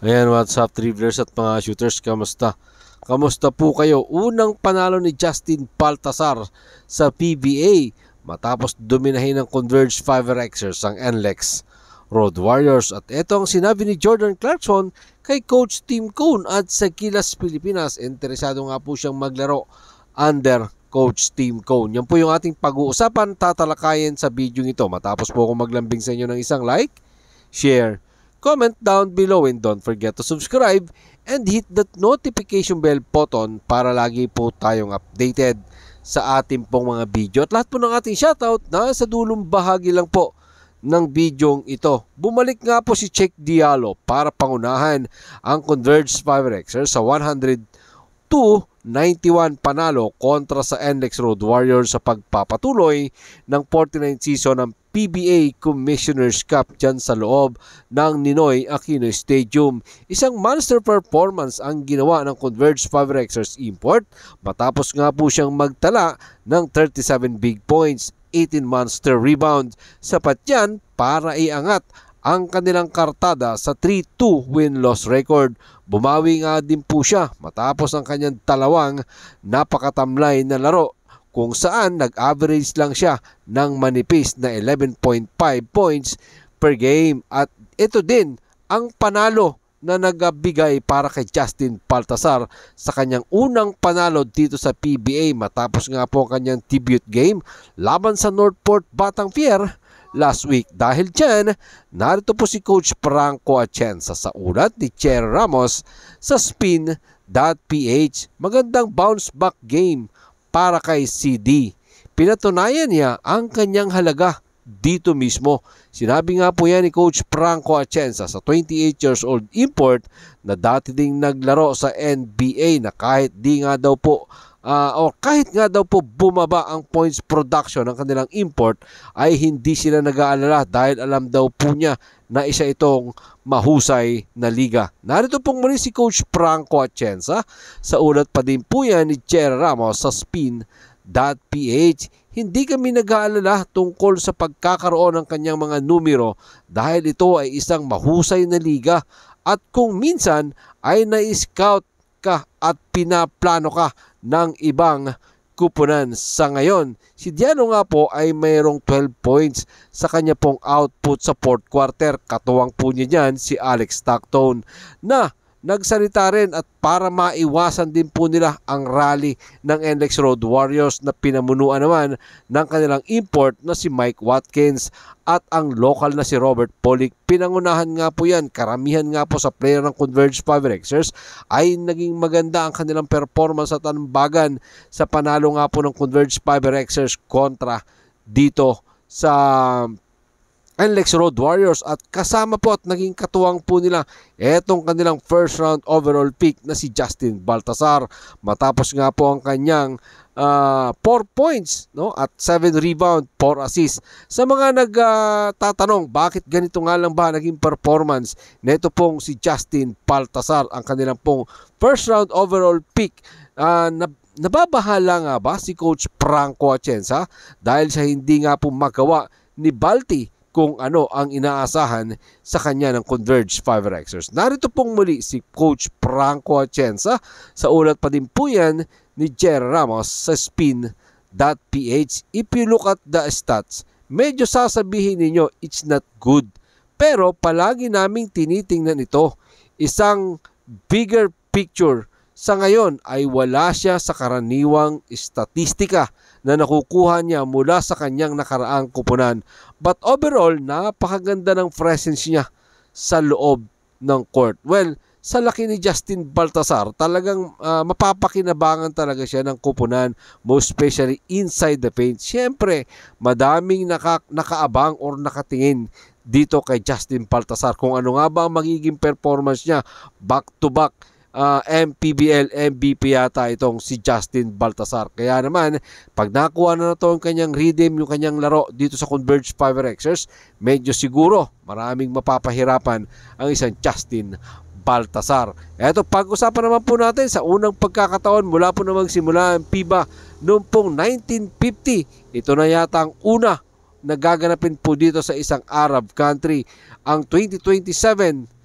Ayan, what's up, dribblers at mga shooters? Kamusta? Kamusta po kayo? Unang panalo ni Justin Baltasar sa PBA matapos dominahin ng Converge 5Xers ang NLEX Road Warriors. At ito ang sinabi ni Jordan Clarkson kay Coach Tim Cone at sa Gilas Pilipinas. Interesado nga po siyang maglaro under Coach Tim Cone. Yan po yung ating pag-uusapan, tatalakayin sa video ito. Matapos po ako maglambing sa inyo ng isang like, share, comment down below, and don't forget to subscribe and hit that notification bell button para lagi po tayong updated sa ating pong mga video. At lahat po ng ating shoutout na sa dulong bahagi lang po ng videong ito. Bumalik nga po si Check Diallo para pangunahan ang Converge 5Xers sa 102-91 panalo kontra sa NLEX Road Warriors sa pagpapatuloy ng 49th season ng PBA Commissioner's Cup dyan sa loob ng Ninoy Aquino Stadium. Isang monster performance ang ginawa ng Converge 5Xers Import matapos nga po siyang magtala ng 37 big points, 18 monster rebound. Sapat yan para iangat ang kanilang kartada sa 3-2 win-loss record. Bumawi nga din po siya matapos ang kanyang dalawang napakatamlay na laro kung saan nag-average lang siya ng manipis na 11.5 points per game. At ito din ang panalo na nagbigay para kay Justin Baltasar sa kanyang unang panalo dito sa PBA matapos nga po kanyang debut game laban sa Northport Batangfier last week. Dahil dyan, narito po si Coach Franco Atienza sa ulat ni Cherry Ramos sa spin.ph. Magandang bounce back game para kay CD. Pinatunayan niya ang kanyang halaga dito mismo. Sinabi nga po yan ni Coach Franco Atienza sa 28 years old import na dati ding naglaro sa NBA na kahit nga daw po bumaba ang points production ng kanilang import ay hindi sila nag-aalala dahil alam daw po niya na isa itong mahusay na liga. Narito pong muli si Coach Franco Atienza sa ulat pa din po yan ni Cherry Ramos sa spin.ph. Hindi kami nag-aalala tungkol sa pagkakaroon ng kanyang mga numero dahil ito ay isang mahusay na liga at kung minsan ay na-scout ka at pinaplano ka ng ibang kupunan. Sa ngayon, si Diallo nga po ay mayroong 12 points sa kanya pong output sa fourth quarter. Katuwang po niya dyan si Alex Stockton na nagsalita rin at para maiwasan din po nila ang rally ng NLEX Road Warriors na pinamunuan naman ng kanilang import na si Mike Watkins at ang local na si Robert Polick. Pinangunahan nga po yan. Karamihan nga po sa player ng Converge 5Xers ay naging maganda ang kanilang performance at anumbagan sa panalo nga po ng Converge 5Xers kontra dito sa NLEX Road Warriors. At kasama po at naging katuwang po nila etong kanilang first round overall pick na si Justin Baltasar matapos nga po ang kanyang 4 points at 7 rebound, 4 assists. Sa mga nagtatanong bakit ganito nga lang ba naging performance neto pong si Justin Baltasar, ang kanilang pong first round overall pick, nababahala nga ba si Coach Franco Atienza dahil sa hindi nga po magawa ni Balti kung ano ang inaasahan sa kanya ng Converge 5Xers. Narito pong muli si Coach Franco Atienza sa ulat pa din po yan ni Cherry Ramos sa spin.ph. If you look at the stats, medyo sasabihin ninyo it's not good. Pero palagi naming tinitingnan ito. Isang bigger picture. Sa ngayon ay wala siya sa karaniwang statistika na nakukuha niya mula sa kanyang nakaraang kupunan. But overall, napakaganda ng presence niya sa loob ng court. Well, sa laki ni Justin Baltasar, talagang mapapakinabangan talaga siya ng kupunan, most especially inside the paint. Siyempre, madaming nakaabang or nakatingin dito kay Justin Baltasar kung ano nga ba ang magiging performance niya back-to-back. MPBL MVP yata itong si Justin Baltasar. Kaya naman, pag nakuha na ito ang kanyang rhythm, yung kanyang laro dito sa Converge 5Xers, medyo siguro maraming mapapahirapan ang isang Justin Baltasar. Eto, pag-usapan naman po natin sa unang pagkakataon mula po na magsimula ang FIBA noong pong 1950. Ito na yata ang una na gaganapin po dito sa isang Arab country. Ang 2027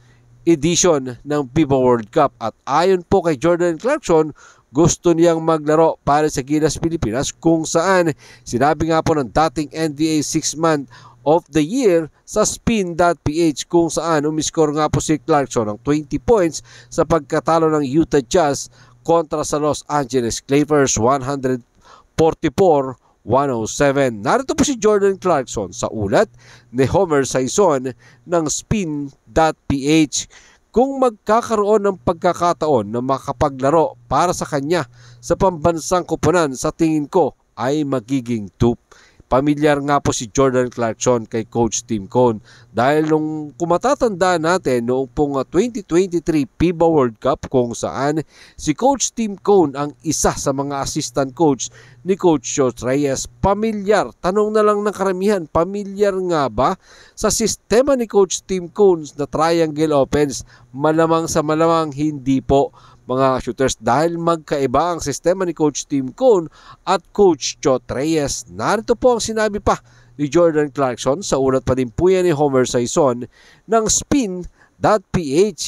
edition ng FIBA World Cup. At ayon po kay Jordan Clarkson, gusto niyang maglaro para sa Gilas Pilipinas, kung saan sinabi nga po ng dating NBA 6-man of the year sa spin.ph, kung saan umiskor nga po si Clarkson ng 20 points sa pagkatalo ng Utah Jazz kontra sa Los Angeles Clippers 144-107. Narito po si Jordan Clarkson sa ulat ni Homer Saison ng spin.ph. Kung magkakaroon ng pagkakataon na makapaglaro para sa kanya sa pambansang koponan, sa tingin ko ay magiging top. Pamilyar nga po si Jordan Clarkson kay Coach Tim Cone dahil nung kumatatanda natin noong pong 2023 FIBA World Cup, kung saan si Coach Tim Cone ang isa sa mga assistant coach ni Coach Joe Reyes. Pamilyar, tanong na lang ng karamihan, pamilyar nga ba sa sistema ni Coach Tim Cone na triangle offense? Malamang sa malamang hindi po, mga shooters, dahil magkaiba ang sistema ni Coach Tim Cone at Coach Joe Reyes. Narito po ang sinabi pa ni Jordan Clarkson sa ulat pa din po yan ni Homer Saison ng spin.ph.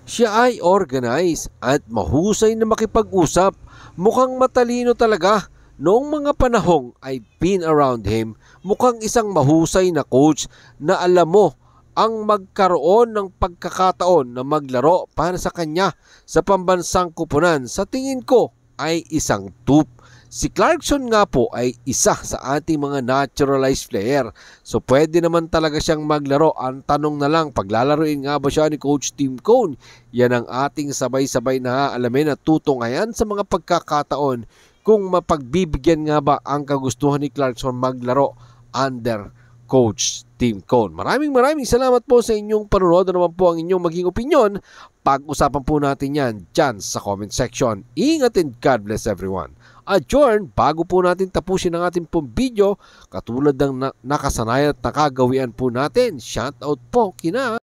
Siya ay organized at mahusay na makipag-usap. Mukhang matalino talaga. Noong mga panahong I've been around him, mukhang isang mahusay na coach na alam mo ang magkaroon ng pagkakataon na maglaro para sa kanya sa pambansang koponan. Sa tingin ko ay isang top. Si Clarkson nga po ay isa sa ating mga naturalized player. So pwede naman talaga siyang maglaro. Ang tanong na lang, paglalaroin nga ba siya ni Coach Tim Cone? Yan ang ating sabay-sabay na alamin at tutungayan sa mga pagkakataon kung mapagbibigyan nga ba ang kagustuhan ni Clarkson maglaro under Coach Tim Cone. Maraming salamat po sa inyong panonood. Ano naman po ang inyong maging opinion? Pag-usapan po natin yan dyan sa comment section. Ingat and God bless everyone. Adjourn, bago po natin tapusin ang ating pong video, katulad ng nakasanayan at nakagawian po natin, shoutout po kina